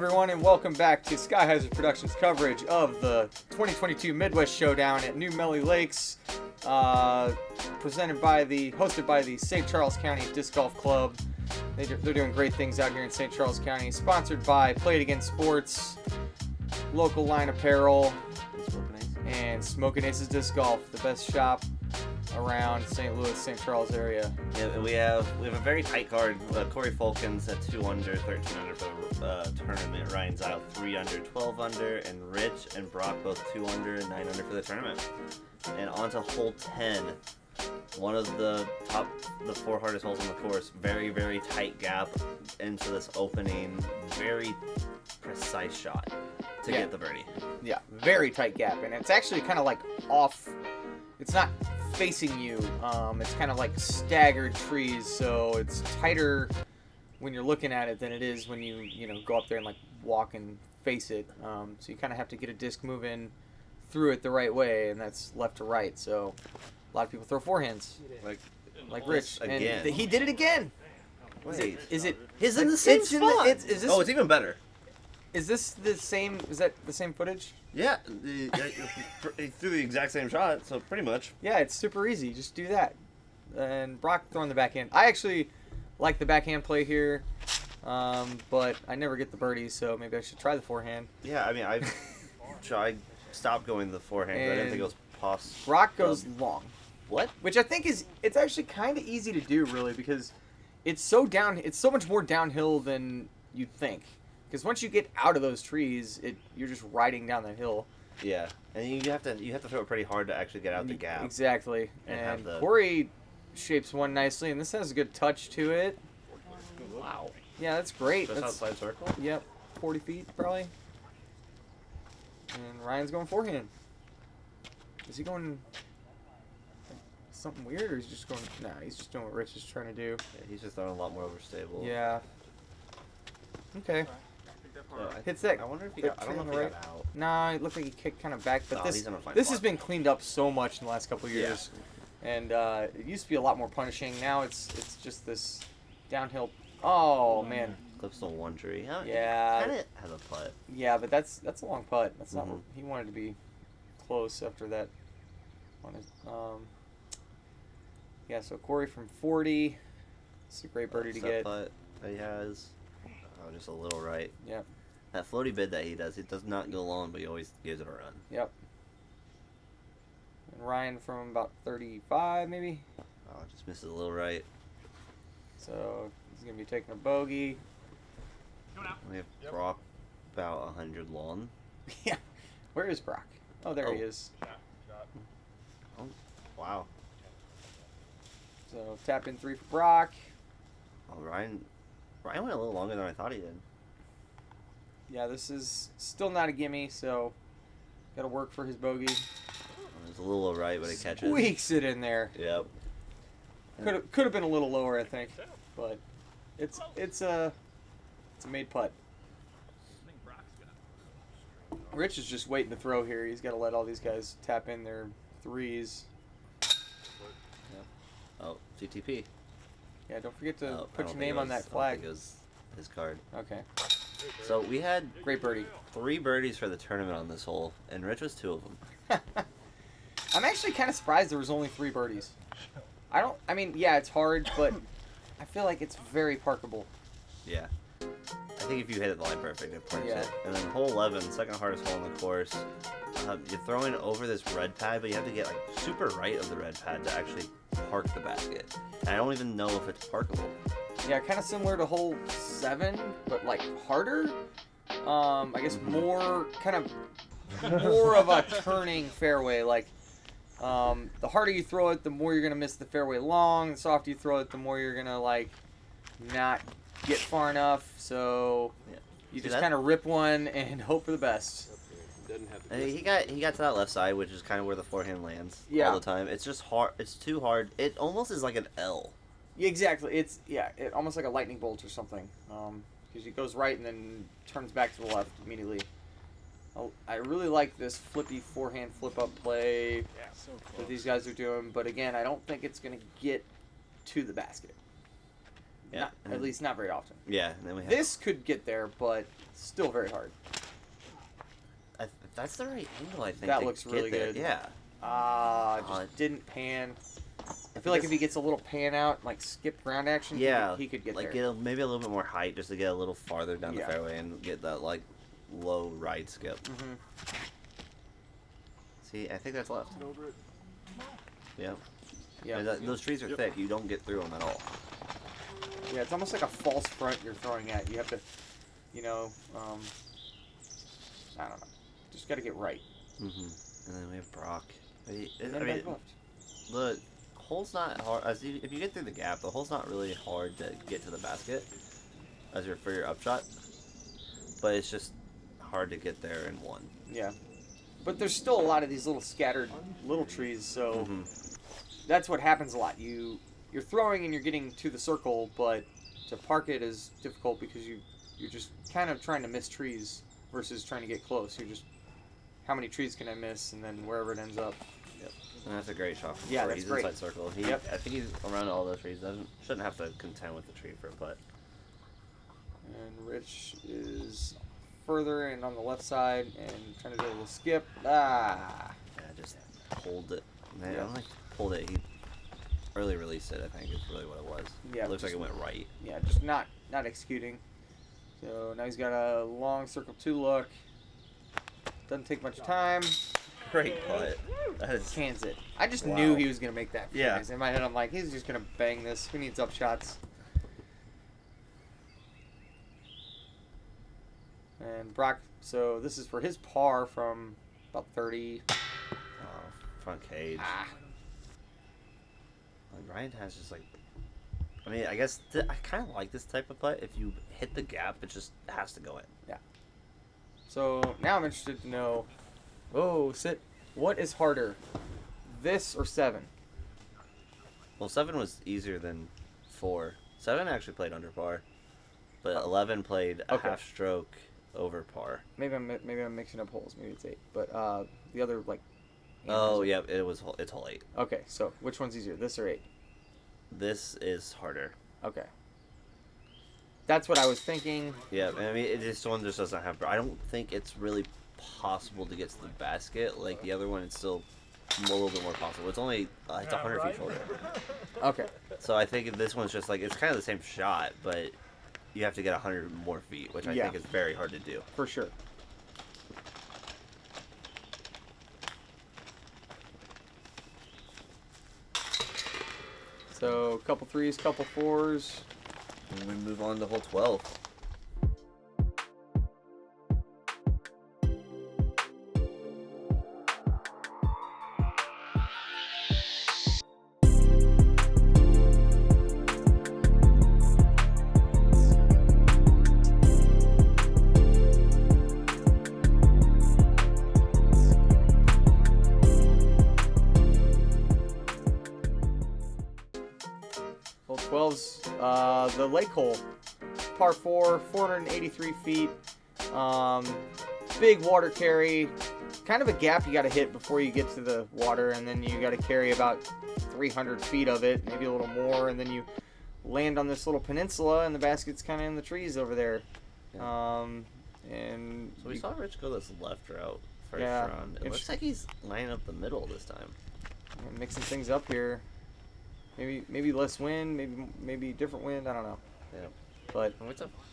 everyone, and welcome back to Hyzer Productions coverage of the 2022 Midwest Showdown at New Melly Lakes, hosted by the St. Charles County Disc Golf Club. They're doing great things out here in St. Charles County. Sponsored by Play It Again Sports, Local Line Apparel, and Smokin' Aces Disc Golf, the best shop around St. Louis, St. Charles area. Yeah, we have a very tight card. Cory Folkins at 2 under, 13 under for the tournament. Ryan Zile 3 under, 12 under, and Rich and Brock both 2 under and 9 under for the tournament. And on to hole 10. One of the 4 hardest holes on the course. Very, very tight gap into this opening. Very precise shot to get the birdie. Yeah, very tight gap. And it's actually kind of like off. It's not facing you. It's kind of like staggered trees, so it's tighter when you're looking at it than it is when you go up there and like walk and face it. So you kind of have to get a disc moving through it the right way, and that's left to right. So a lot of people throw forehands, like Rich, again. And he did it again. Wait, is it? He's in the same spot. Is this? Oh, it's even better. Is this the same? Is that the same footage? Yeah, he threw the exact same shot, so pretty much. Yeah, it's super easy. Just do that. And Brock throwing the backhand. I actually like the backhand play here, but I never get the birdies, so maybe I should try the forehand. Yeah, I mean, I stopped going the forehand, but I didn't think it was possible. Brock goes long. What? Which I think it's actually kind of easy to do, really, because it's so much more downhill than you'd think. Because once you get out of those trees, you're just riding down the hill. Yeah, and you have to throw it pretty hard to actually get out the gap. Exactly. And Cory shapes one nicely, and this has a good touch to it. Wow. Yeah, that's great. Just outside circle? Yep, 40 feet probably. And Ryan's going forehand. Is he going something weird, or is he just going? Nah, he's just doing what Rich is trying to do. Yeah, he's just throwing a lot more overstable. Yeah. Okay. Hits that. I wonder if he got. I don't know if he got out. Nah, it looked like he kicked kind of back, but this has been cleaned up so much in the last couple of years, and it used to be a lot more punishing. Now it's just this downhill. Oh man. Clips on one tree. Yeah. Kind of has a putt. Yeah, but that's a long putt. That's not. He wanted to be close after that. Yeah. So Cory from 40. It's a great birdie to get. Putt that he has. Oh, just a little right. Yep. That floaty bid that he does, it does not go long, but he always gives it a run. Yep. And Ryan from about 35, maybe. Oh, just misses a little right. So he's gonna be taking a bogey. We have Brock about 100 long. Yeah. Where is Brock? Oh, there he is. Oh, wow. So tap in 3 for Brock. Oh, Ryan went a little longer than I thought he did. Yeah, this is still not a gimme, so got to work for his bogey. It's a little right, but it catches. Squeaks it in there. Yep. Could have been a little lower, I think, but it's a made putt. Rich is just waiting to throw here. He's got to let all these guys tap in their threes. Yep. Oh, CTP. Yeah, don't forget to put your name on that flag. I don't think it was his card. Okay. So we had great birdie. 3 birdies for the tournament on this hole, and Rich was 2 of them. I'm actually kind of surprised there was only 3 birdies. I mean, yeah, it's hard, but I feel like it's very parkable. Yeah. I think if you hit it the line perfect, it points it. And then hole 11, second hardest hole on the course. You're throwing over this red pad, but you have to get like super right of the red pad to actually park the basket. And I don't even know if it's parkable. Yeah, kind of similar to hole 7, but like harder. I guess more of a turning fairway. Like the harder you throw it, the more you're gonna miss the fairway long. The softer you throw it, the more you're gonna like not get far enough. So you just kind of rip one and hope for the best. He got to that left side, which is kind of where the forehand lands all the time. It's just hard. It's too hard. It almost is like an L. Yeah, exactly. It's almost like a lightning bolt or something. Because he goes right and then turns back to the left immediately. I really like this flippy forehand flip up play that these guys are doing, but again, I don't think it's gonna get to the basket. Yeah. At least not very often. Yeah. And then we have This could get there, but still very hard. that's the right angle, I think. That to looks get really there. good. Yeah. Just didn't pan. I feel like if he gets a little pan out, like skip ground action, he could get like there. Get maybe a little bit more height just to get a little farther down the fairway and get that like low ride skip. Mm-hmm. See, I think that's left. Yeah. Yeah. Those trees are thick. You don't get through them at all. Yeah, it's almost like a false front you're throwing at. You have to, I don't know. Just got to get right. Mm-hmm. And then we have Brock. And then back left. The hole's not hard. If you get through the gap, the hole's not really hard to get to the basket for your upshot. But it's just hard to get there in one. Yeah. But there's still a lot of these little scattered little trees, so that's what happens a lot. You're throwing and you're getting to the circle, but to park it is difficult because you're just kind of trying to miss trees versus trying to get close. You're just, how many trees can I miss, and then wherever it ends up. Yep. And that's a great shot. Yeah, that's he's great. Inside circle. I think he's around all those trees. Shouldn't have to contend with the tree for a putt. And Rich is further and on the left side and trying to do a little skip. Yeah, just hold it. Man, Yeah. I don't like hold it. He early released it, I think, is really what it was. Yeah, It looks like it went right. Yeah, just not executing. So now he's got a long circle 2 look. Doesn't take much time. Great putt. That is Cans it. I just knew he was going to make that. Yeah. In my head, I'm like, he's just going to bang this. Who needs up shots? And Brock, so this is for his par from about 30. front cage. Like Ryan has just like, I mean, I guess I kind of like this type of putt. If you hit the gap, it just has to go in. Yeah. So now I'm interested to know, what is harder, this or 7? Well, 7 was easier than 4. 7 actually played under par, but 11 played a half stroke over par. Maybe I'm mixing up holes. Maybe it's 8. But the other like. Oh yeah, it's hole 8. Okay, so which one's easier, this or 8? This is harder. Okay. That's what I was thinking. Yeah, I mean, this one just doesn't have. I don't think it's really possible to get to the basket. Like the other one, it's still a little bit more possible. It's only it's 100 feet shorter. Okay. So I think this one's just like it's kind of the same shot, but you have to get 100 more feet, which I think is very hard to do. For sure. So, couple 3s, couple 4s. And we move on to hole 12. Hole 12's the lake hole. Par 4, 483 feet. Big water carry. Kind of a gap you got to hit before you get to the water, and then you got to carry about 300 feet of it, maybe a little more, and then you land on this little peninsula, and the basket's kind of in the trees over there. Yeah. And So we saw Rich go this left route first Yeah. round. It looks like he's lining up the middle this time. mixing things up here. Maybe less wind, maybe different wind. I don't know. Yeah. But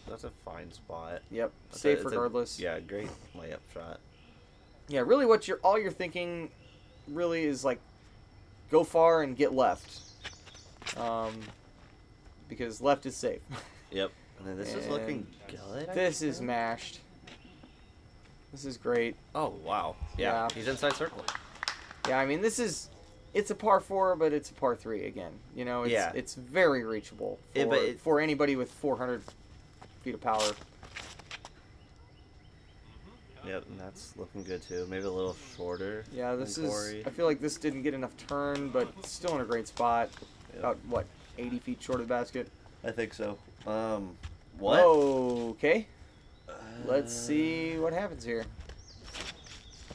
That's a fine spot. yep, That's safe it's regardless. Yeah, great layup shot. Yeah, really, all you're thinking, really is like, go far and get left, because left is safe. Yep. And then this is looking good. This is mashed. This is great. Oh wow. Yeah. He's inside circle. Yeah, I mean it's a par 4, but it's a par 3 again. It's very reachable for anybody with 400 feet of power. Yep, and that's looking good too. Maybe a little shorter. Yeah, this than is. Cory. I feel like this didn't get enough turn, but still in a great spot. Yep. About 80 feet short of the basket. I think so. What? Okay. Let's see what happens here.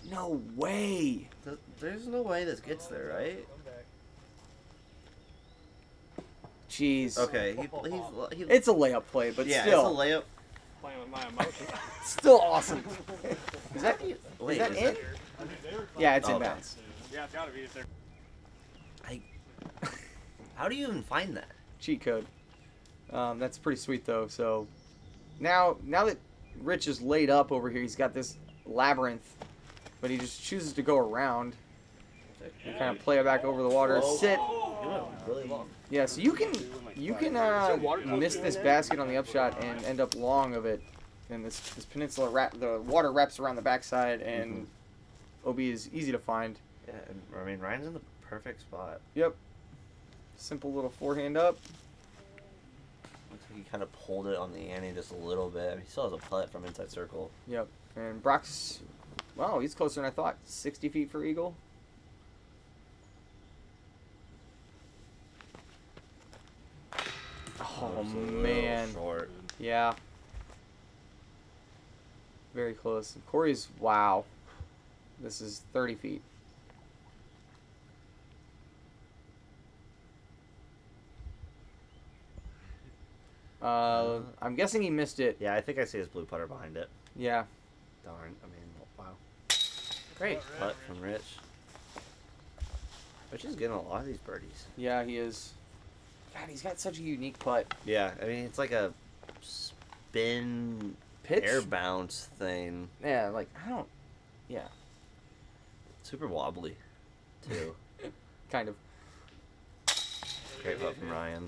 No way. There's no way this gets there, right? Jeez. Okay, he It's a layup play, but yeah, still. it's a layup. Playing with my emotions. Still awesome. Is that Wait, is that in? Yeah, it's Oh, in okay. bounds. Yeah, it's gotta be. It's there. How do you even find that? Cheat code. That's pretty sweet though. So now that Rich is laid up over here, he's got this labyrinth, but he just chooses to go around. You kind of play it back over the water. Whoa. Sit. You went really long. Yeah, so you can miss this basket on the upshot and end up long of it. And this peninsula, the water wraps around the backside, and OB is easy to find. Yeah, and, I mean Ryan's in the perfect spot. Yep. Simple little forehand up. Looks like he kind of pulled it on the ante just a little bit. I mean, he still has a putt from inside circle. Yep. And Brock's, wow, he's closer than I thought. 60 feet for eagle. Oh, Just a little man. short. Yeah. Very close. Cory's, wow. This is 30 feet. I'm guessing he missed it. Yeah, I think I see his blue putter behind it. Yeah. Darn. I mean, wow. Great putt from Rich. Rich is getting a lot of these birdies. Yeah, he is. God, he's got such a unique putt. Yeah, I mean, it's like a spin Pitch? air bounce thing. Yeah, like, I don't. Yeah, Super wobbly, too. kind of. Great putt from Ryan.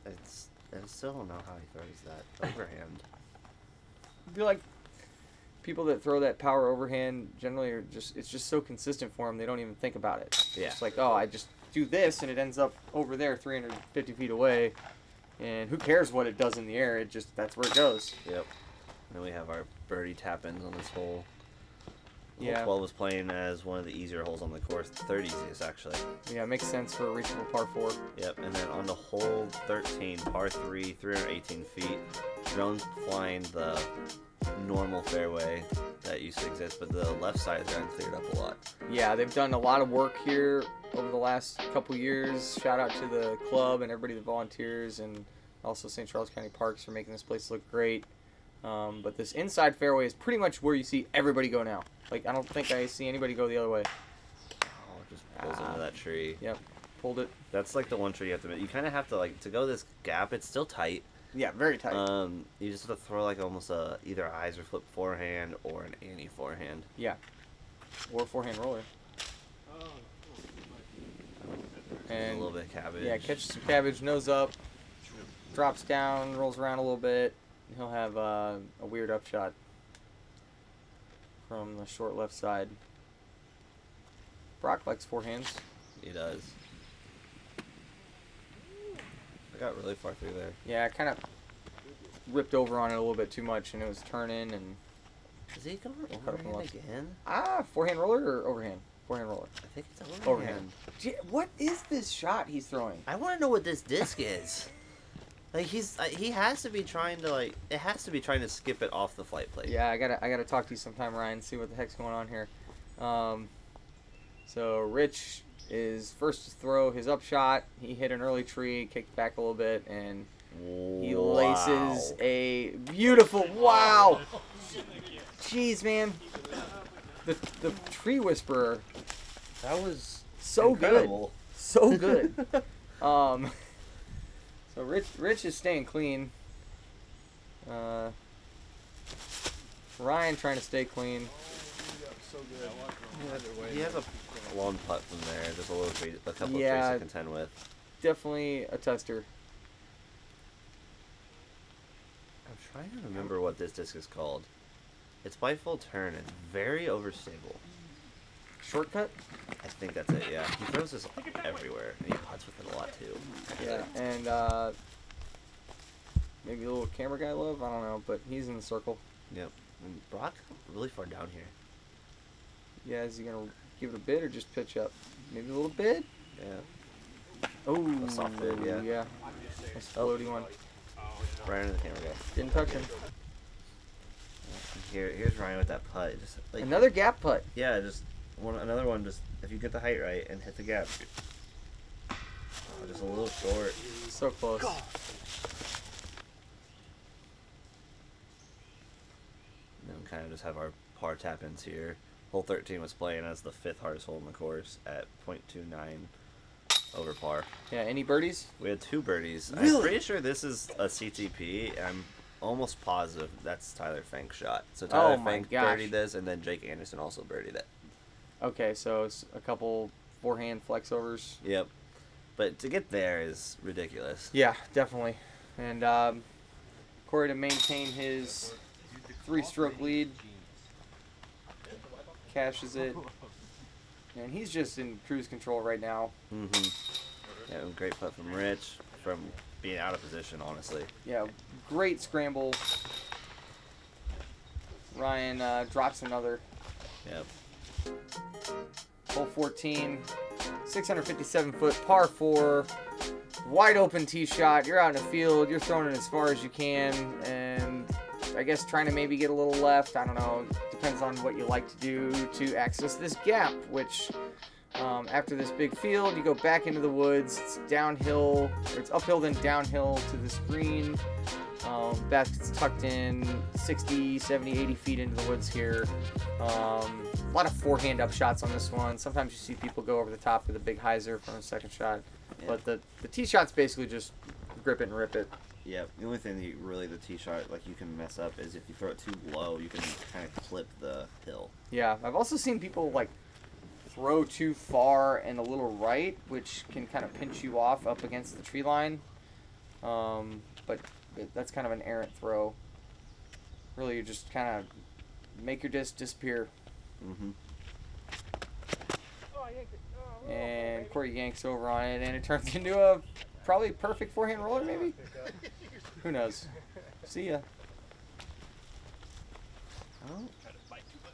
I still don't know how he throws that overhand. I feel like people that throw that power overhand generally are it's just so consistent for them, they don't even think about it. Yeah. It's like, oh, I just do this and it ends up over there 350 feet away. And who cares what it does in the air? That's where it goes. Yep. Then we have our birdie tap-ins on this hole. Yeah. Hole 12 was playing as one of the easier holes on the course. The third easiest, actually. Yeah, it makes sense for a reachable par 4. Yep, and then on the hole 13, par 3, 318 feet, drones flying the normal fairway that used to exist, but the left side has gotten cleared up a lot. Yeah, they've done a lot of work here over the last couple years. Shout out to the club and everybody that volunteers, and also St. Charles County Parks for making this place look great. But this inside fairway is pretty much where you see everybody go now. Like, I don't think I see anybody go the other way. Oh, it just pulls into that tree. Yep, pulled it. That's like the one tree you have to. You kind of have to to go this gap. It's still tight. Yeah, very tight. You just have to throw like almost either a Hyzer flip forehand or an ante forehand. Yeah, or forehand roller. And And a little bit of cabbage. yeah, catches some cabbage, nose up, drops down, rolls around a little bit. He'll have a weird upshot from the short left side. Brock likes forehands. He does. I got really far through there. Yeah, I kind of ripped over on it a little bit too much, and it was turning and Is he going Cut up overhand left. again? forehand roller or overhand? Forehand roller. I think it's overhand. Overhand. Gee, what is this shot he's throwing? I want to know what this disc is. Like he has to be trying to it has to be trying to skip it off the flight plate. Yeah, I gotta talk to you sometime, Ryan. See what the heck's going on here. So Rich is first to throw his upshot. He hit an early tree, kicked back a little bit, and he laces a beautiful. Wow. Jeez, man. The tree whisperer. That was So incredible. good. So good. So Rich is staying clean. Ryan trying to stay clean. He has a long putt from there. Just a couple Yeah. of trees to contend with. Definitely a tester. I'm trying to remember what this disc is called. It's by full turn and very overstable. Shortcut? I think that's it, yeah. He throws this everywhere, and he putts with it a lot, too. Yeah, and maybe a little camera guy love? I don't know, but he's in the circle. Yep. And Brock really far down here. Yeah, is he going to give it a bid or just pitch up? Maybe a little bid? Yeah. Oh, A soft bid, yeah. Yeah. Nice floaty one. Right under the camera guy. Didn't touch him. Here's Ryan with that putt. Just Another gap putt. Yeah, just another one. Just if you get the height right and hit the gap, So close. And then kind of just have our par tap-ins here. Hole 13 was playing as the 5th hardest hole in the course at .29 over par. Yeah, any birdies? We had 2 birdies. Really? I'm pretty sure this is a CTP. I'm almost positive that's Tyler Fink's shot. So Tyler Oh my Fink gosh. birdied this, and then Jake Anderson also birdied it. Okay, so it's a couple forehand flex overs. Yep. But to get there is ridiculous. Yeah, definitely. And Cory to maintain his 3-stroke lead. Cashes it. And he's just in cruise control right now. Mm-hmm. Yeah, great putt from Rich from being out of position, honestly. Yeah, great scramble. Ryan drops another. Yep. Hole 14, 657-foot par 4, wide open tee shot. You're out in the field. You're throwing it as far as you can, and I guess trying to maybe get a little left. I don't know. Depends on what you like to do to access this gap, which after this big field, you go back into the woods. It's downhill, or it's uphill then downhill to this green. Basket's tucked in 60, 70, 80 feet into the woods here. A lot of forehand up shots on this one. Sometimes you see people go over the top with a big Hyzer from a second shot. Yeah. But the tee shot's basically just grip it and rip it. Yep. The only thing that really the tee shot like you can mess up is if you throw it too low, you can kind of clip the hill. Yeah, I've also seen people like throw too far and a little right, which can kind of pinch you off up against the tree line. But that's kind of an errant throw. Really, you just kind of make your disc disappear. Mm-hmm. And Cory yanks over on it, and it turns into a probably perfect forehand roller, maybe? Who knows? See ya. Oh.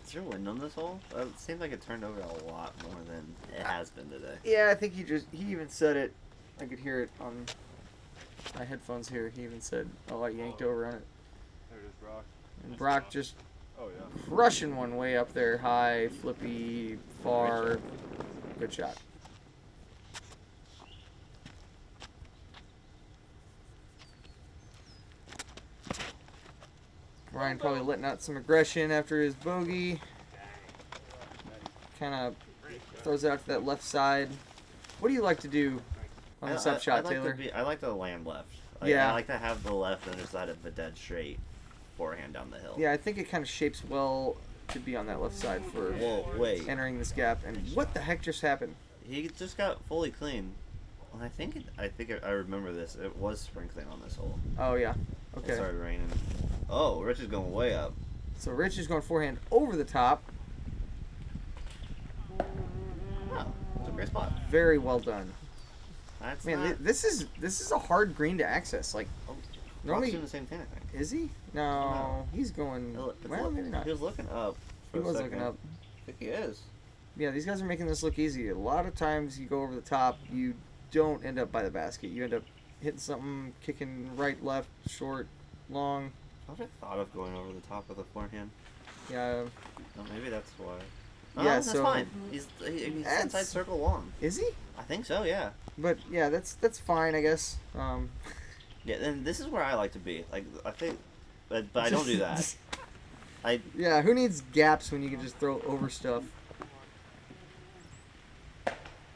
Is there wind on this hole? It seems like it turned over a lot more than it has been today. Yeah, I think he even said it. I could hear it on my headphones here. He even said, "Oh, I yanked over on it." There it is, Brock. And Brock just Oh, yeah. crushing one way up there, high, flippy, far. Good shot. Ryan probably letting out some aggression after his bogey. Kind of throws it out to that left side. What do you like to do on this up shot, Taylor? I like to land left. Yeah. I like to have the left underside of the dead straight forehand down the hill. Yeah, I think it kind of shapes well to be on that left side for Whoa, wait. entering this gap. And what the heck just happened? He just got fully clean. Well, I remember this. It was sprinkling on this hole. Oh, yeah. It Okay. started raining. Oh, Rich is going way up. So Rich is going forehand over the top. Oh, it's a great spot. Very well done. That's Man, not... this is a hard green to access. Like, Oh, normally, Brock's doing the same thing, I think. is he? No, he's going. Well, maybe not. He was looking up. He was looking up. I think he is. Yeah, these guys are making this look easy. A lot of times you go over the top, you don't end up by the basket. You end up hitting something, kicking right, left, short, long. I would have thought of going over the top of the forehand. Yeah. Oh, maybe that's why. Yeah, Oh, that's so- fine. He's That's- inside circle long. Is he? I think so, yeah. But yeah, that's fine, I guess. Yeah, and this is where I like to be. Like, I think, but I don't do that. Yeah, who needs gaps when you can just throw over stuff?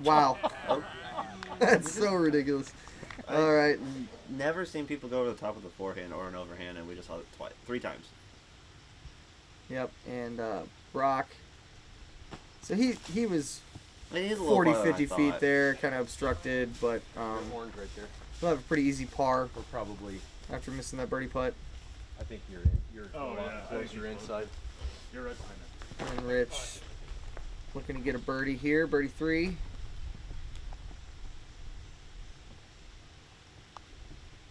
Wow. Oh, That's so ridiculous. All right. never seen people go over the top of the forehand or an overhand, and we just saw it three times. Yep, and Brock. So he was I mean, he's a little 40, farther than I 50 feet thought. there, kind of obstructed, but Orange right there. he'll have a pretty easy par We're probably, after missing that birdie putt. I think you're Oh, a lot yeah, I think closer he's inside. You're right behind it. And Rich looking to get a birdie here, birdie 3.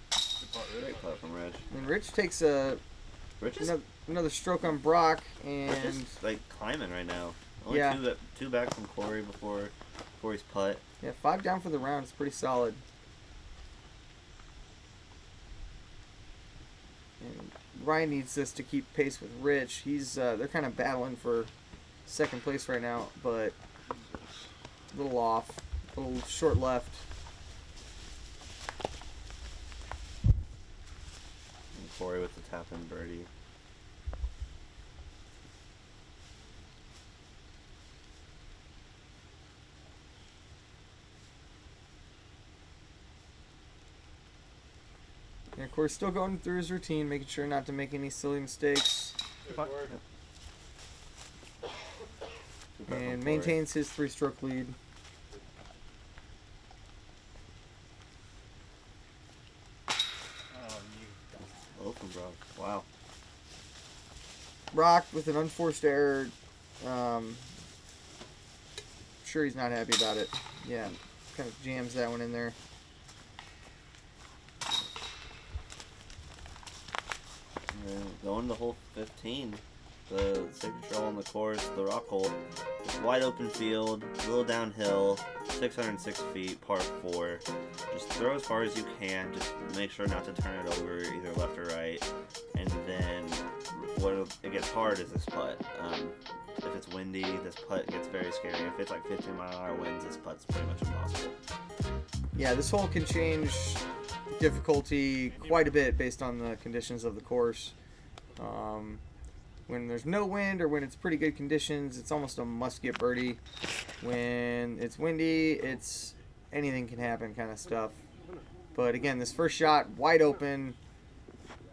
Good putt, Rich. Great putt from Rich. And Rich takes a Rich is, another stroke on Brock, Rich and is like climbing right now. Only Yeah. two back from Cory before Cory's putt. yeah, 5 down for the round. It's pretty solid. And Ryan needs this to keep pace with Rich. They're kind of battling for second place right now, but a little off, a little short left. Cory with the tap and birdie. And Cory's still going through his routine, making sure not to make any silly mistakes. And maintains his 3-stroke lead. Open, bro. Wow. Brock with an unforced error. Sure he's not happy about it. Yeah, kind of jams that one in there. And going to hole 15. The signature hole on the course, the rock hole. Wide open field, a little downhill, 606 feet, par 4. Just throw as far as you can. Just make sure not to turn it over either left or right. And then what it gets hard is this putt. If it's windy, this putt gets very scary. If it's like 15-mile-an-hour winds, this putt's pretty much impossible. Yeah, this hole can change difficulty quite a bit based on the conditions of the course. When there's no wind or when it's pretty good conditions, it's almost a must-get birdie. When it's windy, it's anything can happen kind of stuff. But again, this first shot, wide open,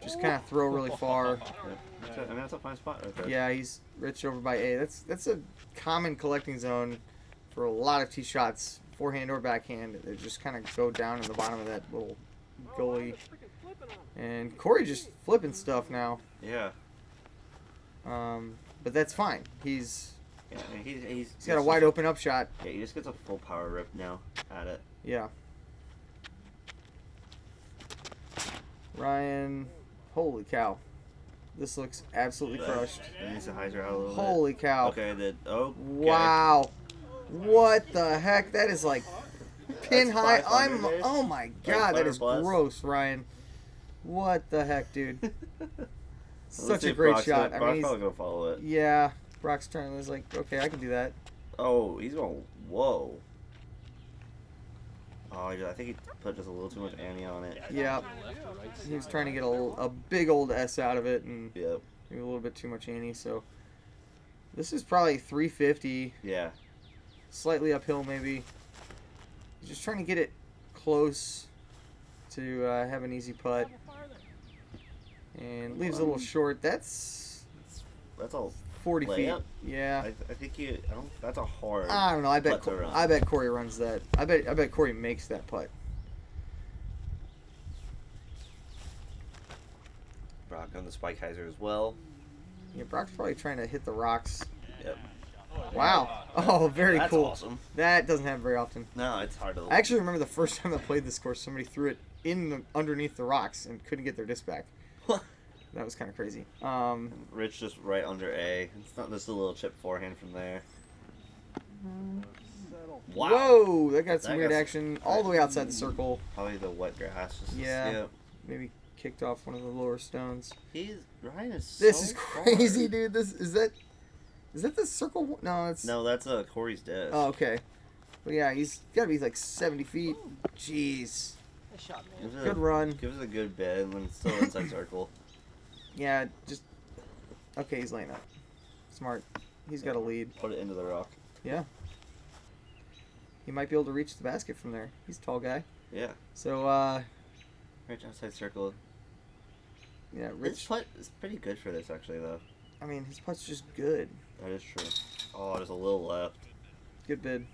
just kind of throw really far. I mean, that's a fine spot right there. Yeah, he's rich over by A. That's a common collecting zone for a lot of tee shots, forehand or backhand. They just kind of go down in the bottom of that little gully. And Cory just flipping stuff now. Yeah. But that's fine. He's He's got a wide open upshot. Yeah, he just gets a full power rip now at it. Yeah. Ryan, holy cow. This looks absolutely crushed. He needs to Hyzer out a little Holy bit. cow. Okay, Wow. What the heck? That is like pin That's high. 500 Oh my god, that is plus. gross, Ryan. What the heck, dude? Such Let's see a if great Brock's shot. Gonna, Brock's probably going to follow it. Yeah, Brock's turn is like, okay, I can do that. Oh, he's going, whoa. Oh, I think he put just a little too much ante on it. Yeah. He was trying to get a big old S out of it and Yep. maybe a little bit too much ante, so this is probably 350. Yeah. Slightly uphill maybe. He's just trying to get it close to have an easy putt. And leaves a little short. That's all 40 feet. layup? Yeah. I think that's a hard I don't know. I bet putt to run. I bet Cory runs that. I bet Cory makes that putt. Brock on the spike Hyzer as well. Yeah, Brock's probably trying to hit the rocks. Yep. Wow. Oh, very That's cool. awesome. That doesn't happen very often. No, it's hard to. I actually remember the first time I played this course, somebody threw it underneath the rocks and couldn't get their disc back. That was kind of crazy. Rich just right under A. It's not just a little chip forehand from there. Wow. Whoa, that got some That weird got action all the way outside the circle. Probably the wet grass. Just, Yeah. Maybe kicked off one of the lower stones. Ryan is This so is crazy, far. dude. Is that the circle? No, it's. No, that's Cory's disc. Oh, okay. Well, yeah, he's got to be like 70 feet. Jeez. Good run. Gives it a good bend when it's still inside circle. Yeah, just. Okay, he's laying up. Smart. He's got a lead. Put it into the rock. Yeah. He might be able to reach the basket from there. He's a tall guy. Yeah. So, Right outside circle. yeah, His Rich. putt is pretty good for this, actually, though. I mean, his putt's just good. That is true. Oh, there's a little left. Good bid.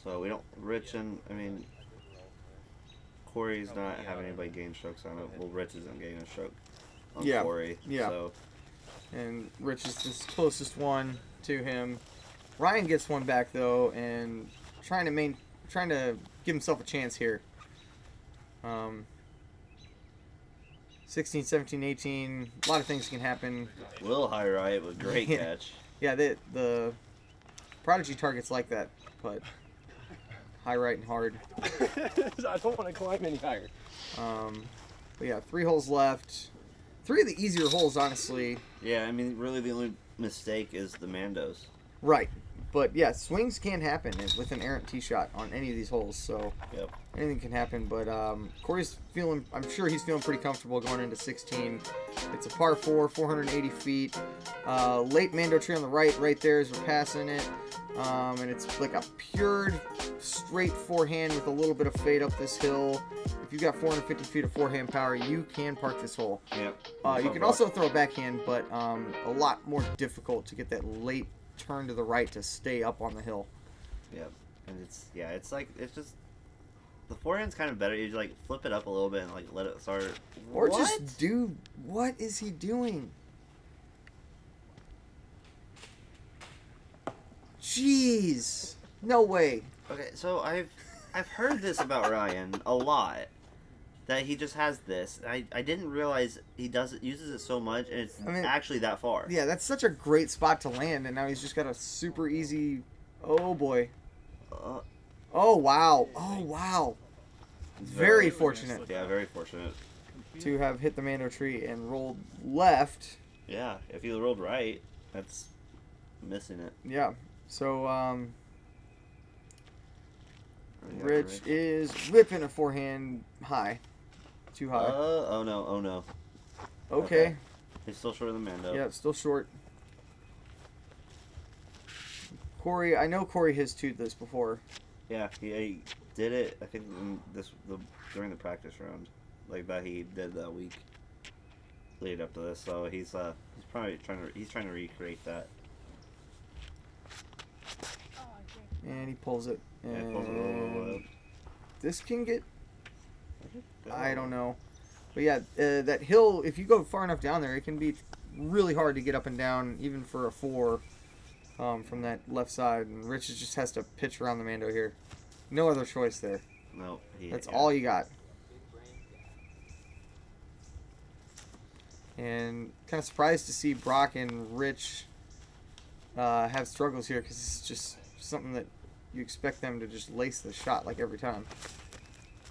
So we don't. Cory's not having anybody gain strokes on it. Well, Rich isn't getting a stroke on Yeah, Cory. yeah. So And Rich is the closest one to him. Ryan gets one back though, and trying to give himself a chance here. 16, 17, 18. A lot of things can happen. little high right with great Yeah. catch. Yeah, the Prodigy targets like that, but high right and hard. I don't want to climb any higher. But yeah, 3 holes left. 3 of the easier holes, honestly. Yeah, I mean, really the only mistake is the Mandos. Right. But yeah, swings can happen with an errant tee shot on any of these holes. So Yep. anything can happen. But Cory's feeling. I'm sure he's feeling pretty comfortable going into 16. It's a par 4, 480 feet. Late Mando tree on the right there as we're passing it. And it's like a pure, straight forehand with a little bit of fade up this hill. If you've got 450 feet of forehand power, you can park this hole. Yep. You can also throw a backhand, but a lot more difficult to get that late turn to the right to stay up on the hill. Yep. And it's like, it's just, the forehand's kind of better. You just like flip it up a little bit and like let it start. Or just do, what is he doing? Jeez. No way. Okay, so I've heard this about Ryan a lot. That he just has this. I didn't realize he uses it so much, and it's actually that far. Yeah, that's such a great spot to land, and now he's just got a super easy. Oh boy. Oh wow. Oh wow. Very fortunate. Yeah, very fortunate. To have hit the Mando tree and rolled left. Yeah, if he rolled right, that's missing it. Yeah. So Rich is whipping a forehand high. Too high. Oh no. Okay. He's still short of the Mando. Yeah, still short. Cory, I know Cory has two'd this before. Yeah, he did it. I think during the practice round, like that he did that week lead up to this. So he's probably trying to recreate that. And he pulls it. And Yeah, pulls it a little this can get. I don't know. But yeah, that hill, if you go far enough down there, it can be really hard to get up and down, even for a 4 from that left side. And Rich just has to pitch around the Mando here. No other choice there. No. That's all you got. And kind of surprised to see Brock and Rich have struggles here, because it's just something that you expect them to just lace the shot like every time.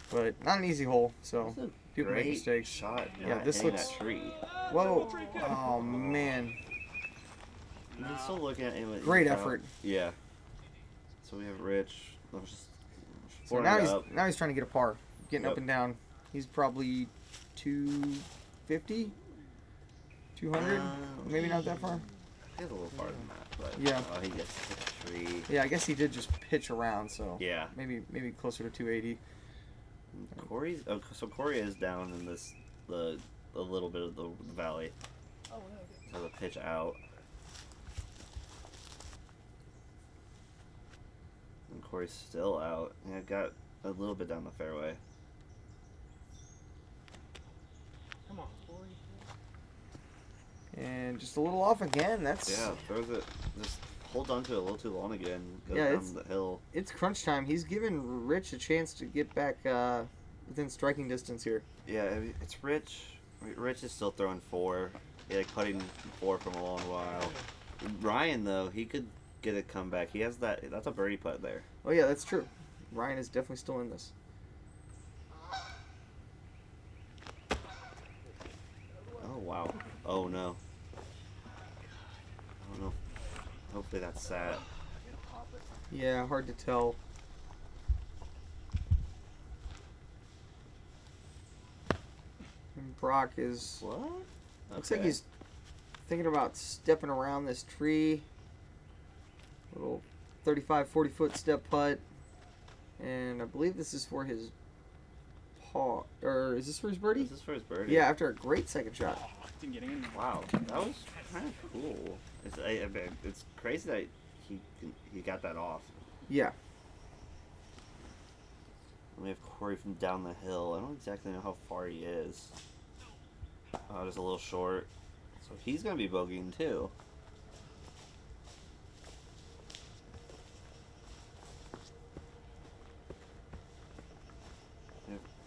But not an easy hole, so people make mistakes. Shot. Yeah, this looks. That tree. Whoa! Oh man! I'm still looking at him. Great effort. Yeah. So we have Rich. So now he's trying to get a par, getting up and down. He's probably 250, 200, maybe not that far. He's a little farther than that, but yeah. He gets to the tree. Yeah, I guess he did just pitch around, so yeah, maybe closer to 280. So Cory is down in the little bit of the valley. So the pitch out. And Cory's still out. Yeah, got a little bit down the fairway. Come on, Cory. And just a little off again. That's throws it. Just holds on to it a little too long again. Goes down the hill. It's crunch time. He's giving Rich a chance to get back within striking distance here. Yeah, it's Rich. Rich is still throwing 4. Like putting 4 from a long while. Ryan though, he could get a comeback. He has that. That's a birdie putt there. Oh yeah, that's true. Ryan is definitely still in this. Oh wow. Oh no. I don't know. Hopefully that's sad. Yeah, hard to tell. And Brock is. What? Looks like he's thinking about stepping around this tree. Little 35, 40 foot step putt. And I believe this is for his paw. Or is this for his birdie? This is for his birdie. Yeah, after a great second shot. Didn't get in. Wow, that was kind of cool. It's crazy that he got that off. Yeah. We have Cory from down the hill. I don't exactly know how far he is. Oh, just a little short. So he's going to be bogeying too.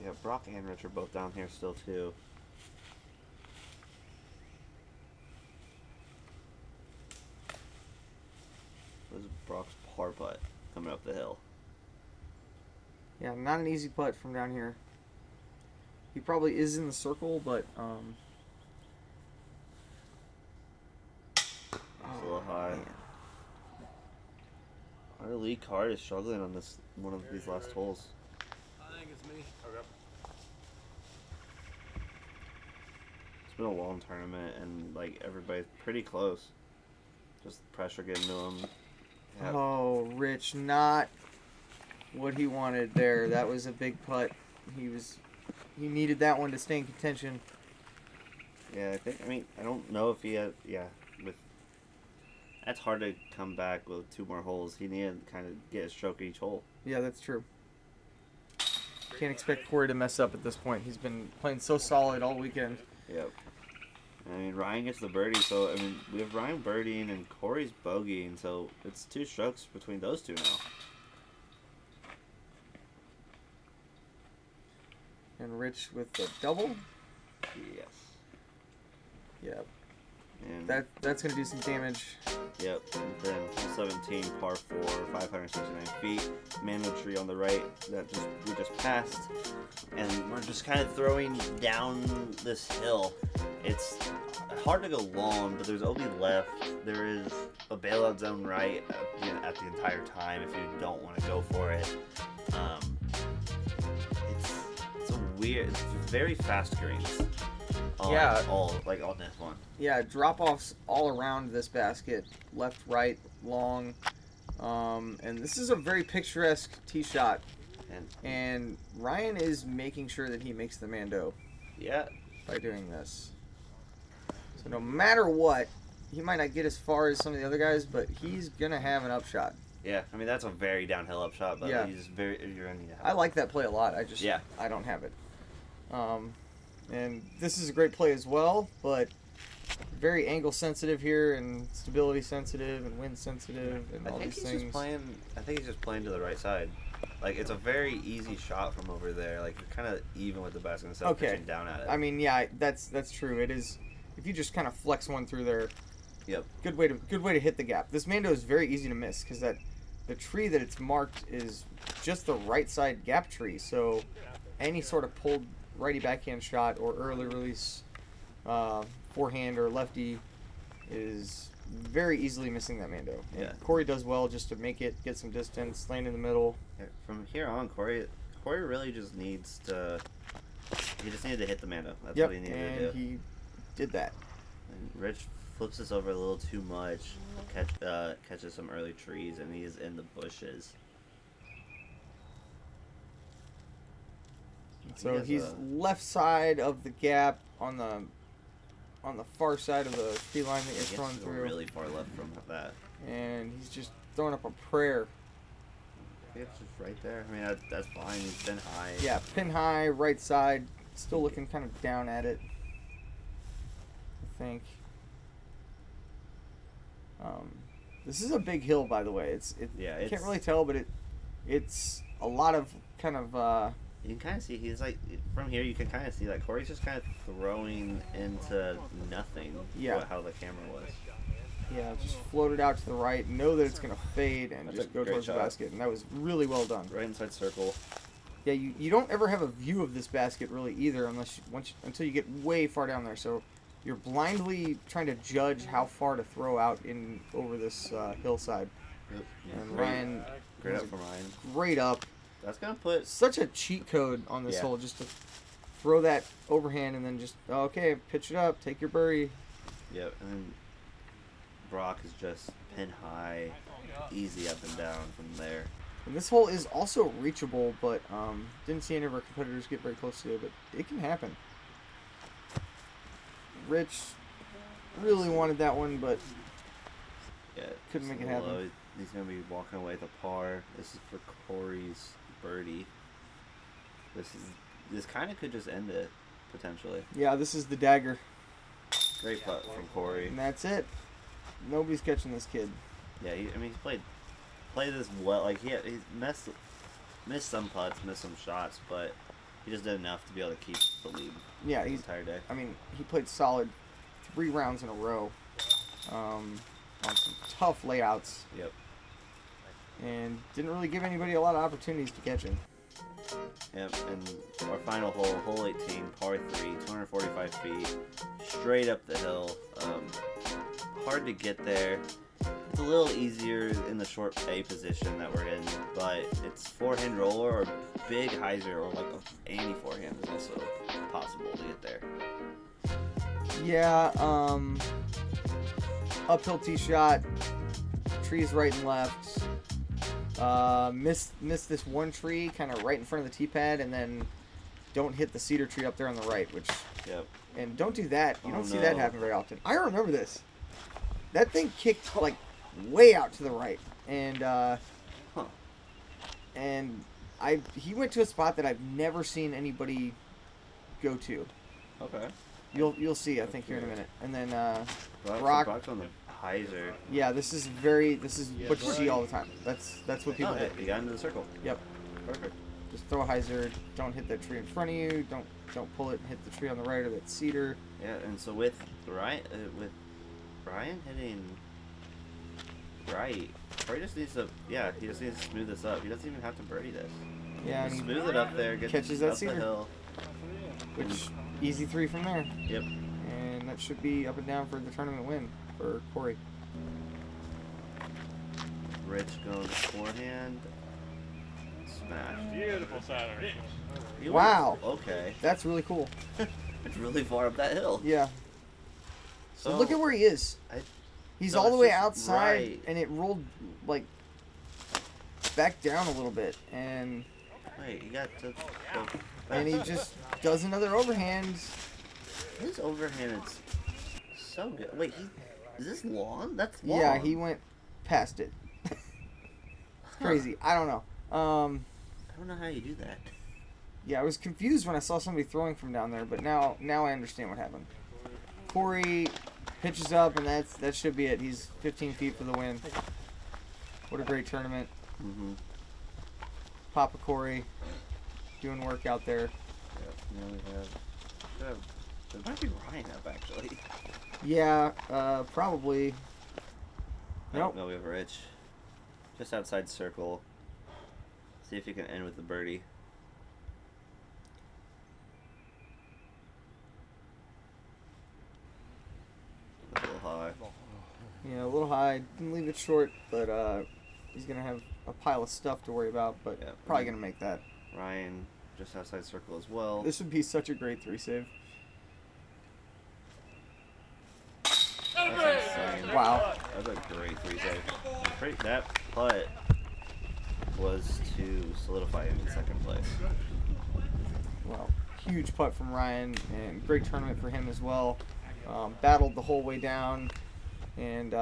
Yeah, Brock and Rich are both down here still too. This is Brock's par putt coming up the hill. Yeah, not an easy putt from down here. He probably is in the circle, but It's a little high. man. Our lead card is struggling on this one of these last holes. I think it's me. Okay. It's been a long tournament, and like everybody's pretty close. Just pressure getting to them. Yep. Oh, Rich, not what he wanted there. That was a big putt. He needed that one to stay in contention. Yeah, I mean, I don't know if he had. Yeah, that's hard to come back with 2 more holes. He needed to kind of get a stroke each hole. Yeah, that's true. Can't expect Cory to mess up at this point. He's been playing so solid all weekend. Yep. I mean, Ryan gets the birdie, so I mean, we have Ryan birdieing and Cory's bogeying, so it's 2 strokes between those two now. And Rich with the double. Yes. Yep. And That's gonna do some damage. Yep. And then 17 par 4, 569 feet. Mano tree on the right that we just passed, and we're just kind of throwing down this hill. It's hard to go long, but there's OB left. There is a bailout zone right at the entire time if you don't want to go for it. It's a weird. It's very fast greens. On this one. Yeah, drop-offs all around this basket, left, right, long, and this is a very picturesque tee shot. And Ryan is making sure that he makes the Mando. Yeah. By doing this. So no matter what, he might not get as far as some of the other guys, but he's gonna have an upshot. Yeah, I mean that's a very downhill upshot, but yeah. You're in the. I like that play a lot. I don't have it. And this is a great play as well, but very angle sensitive here and stability sensitive and wind sensitive and all these things. I think he's just playing to the right side. Like, it's a very easy shot from over there. Like, you're kind of even with the basket instead of pitching down at it. I mean, yeah, that's true. It is. If you just kind of flex one through there, yep. Good way to hit the gap. This Mando is very easy to miss because the tree that it's marked is just the right side gap tree. So any sort of pulled righty backhand shot or early release forehand or lefty is very easily missing that Mando. And yeah. Cory does well just to make it, get some distance, land in the middle. Yeah, from here on, Cory really just needs to. He just needed to hit the Mando. That's what he needed to do. And he did that. And Rich flips this over a little too much, catches some early trees, and he is in the bushes. So he's left side of the gap on the far side of the tree line that you're throwing through. Really far left from that. And he's just throwing up a prayer. It's just right there. I mean, that's fine. He's pin high. Yeah, pin high, right side. Still looking kind of down at it, I think. This is a big hill, by the way. You can't really tell, but it's a lot of kind of. You can kind of see he's like from here. You can kind of see like Cory's just kind of throwing into nothing. Yeah. How the camera was. Yeah, just float it out to the right. Know that it's gonna fade and just go towards the basket, and that was really well done. Right inside circle. Yeah, you don't ever have a view of this basket really either, until you get way far down there. So you're blindly trying to judge how far to throw out in over this hillside. Yep. Yeah. And Ryan, great up from Ryan. Great up. That's gonna put such a cheat code on this hole, just to throw that overhand and then just okay, pitch it up, take your birdie. Yep, and then Brock is just pin high, easy up and down from there. And this hole is also reachable, but didn't see any of our competitors get very close to it, but it can happen. Rich really wanted that one, but couldn't make it happen. He's gonna be walking away with a par. This is for Cory's birdie. This kind of could just end it potentially. Yeah, this is the dagger. Great putt from Cory. And that's it. Nobody's catching this kid. Yeah, he's played this well. Like he's missed some putts, missed some shots, but he just did enough to be able to keep the lead. Yeah, the entire day. I mean, he played solid 3 rounds in a row on some tough layouts. Yep. And didn't really give anybody a lot of opportunities to catch him. Yep, and our final hole, hole 18, par 3, 245 feet, straight up the hill. Hard to get there. It's a little easier in the short A position that we're in, but it's forehand roller or big hyzer or like any forehand is also possible to get there. Yeah, uphill tee shot, trees right and left. Miss this one tree kind of right in front of the tee pad, and then don't hit the cedar tree up there on the right, which... Yep. And don't do that. You don't see no. that happen very often. I remember this. That thing kicked like way out to the right, and he went to a spot that I've never seen anybody go to. Okay. You'll see, I think, here in a minute. And then Brock's on the hyzer. Yeah, this is what you see all the time. That's what people do. You got into the circle. Yep. Perfect. Just throw a hyzer. Don't hit that tree in front of you. Don't pull it and hit the tree on the right or that cedar. Yeah, and so with Ryan hitting right, Corey just needs to smooth this up. He doesn't even have to birdie this. Yeah, Just and smooth it up there, get catches that up cedar. the hill. Which easy 3 from there. Yep. And that should be up and down for the tournament win for Corey. Rich goes forehand. Smash. Beautiful Saturday. Wow. Okay. That's really cool. It's really far up that hill. Yeah. So look at where he is. He's all the way outside, right. and it rolled like back down a little bit, and Wait, you got to. and he just does another overhand. His overhand is so good. Wait, is this long? That's long. Yeah, he went past it. It's crazy. I don't know. I don't know how you do that. Yeah, I was confused when I saw somebody throwing from down there, but now I understand what happened. Corey pitches up, and that should be it. He's 15 feet for the win. What a great tournament. Mm-hmm. Papa Corey doing work out there. Yep. Now we have. It might be Ryan up actually. Yeah, probably. Nope. No, we have Rich. Just outside circle. See if you can end with the birdie. A little high. Yeah, a little high. Didn't leave it short, but he's gonna have a pile of stuff to worry about. But Yeah. probably gonna make that. Ryan just outside circle as well. This would be such a great 3 save. That's insane. Wow. That's a great 3 save. That putt was to solidify him in second place. Well, huge putt from Ryan, and great tournament for him as well. Battled the whole way down, and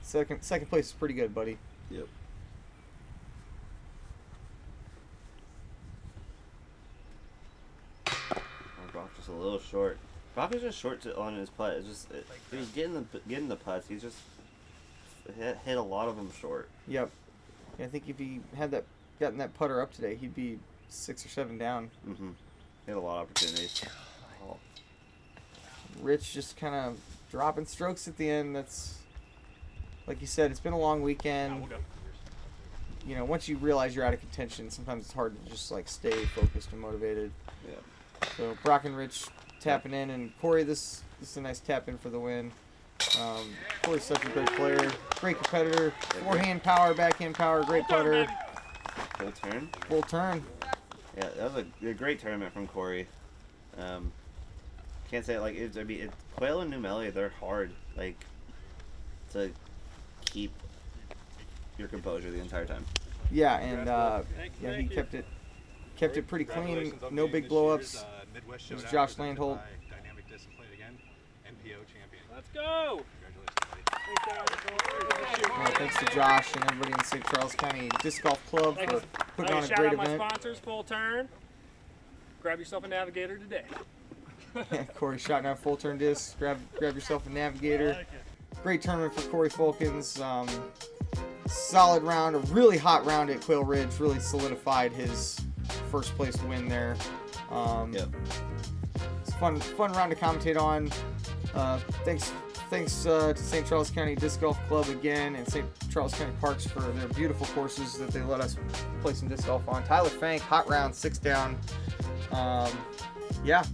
second place is pretty good, buddy. Yep. Brock just a little short. Brock is just short on his putt. It's just he's getting the putts. He's just hit a lot of them short. Yep. I think if he had gotten that putter up today, he'd be 6 or 7 down. Mm-hmm. Hit a lot of opportunities. Oh. Rich just kind of dropping strokes at the end. That's, like you said, it's been a long weekend. You know, once you realize you're out of contention, sometimes it's hard to just like stay focused and motivated. Yeah. So Brock and Rich tapping in, and Corey, this is a nice tap in for the win. Corey's such a great player, great competitor, forehand power, backhand power, great putter. Full turn. Full turn. Yeah, that was a great tournament from Corey. Can't say it like it's. I mean, Quail and New Melly, they're hard. Like to keep your composure the entire time. Yeah, and yeah, he kept it pretty clean. No big blow-ups. It was Josh Landholt. Dynamic disc played again. NPO champion. Let's go! Thanks to Josh and everybody in St. Charles County Disc Golf Club for putting on a shout great out my event. sponsors, Full Turn. Grab yourself a Navigator today. Yeah, Corey shot down full turn disc. Grab yourself a Navigator. Great tournament for Cory Folkins. Solid round, a really hot round at Quail Ridge. Really solidified his first place win there. Yep. It's a fun round to commentate on. Thanks to St. Charles County Disc Golf Club again, and St. Charles County Parks for their beautiful courses that they let us play some disc golf on. Tyler Fank, hot round, 6 down. Yeah,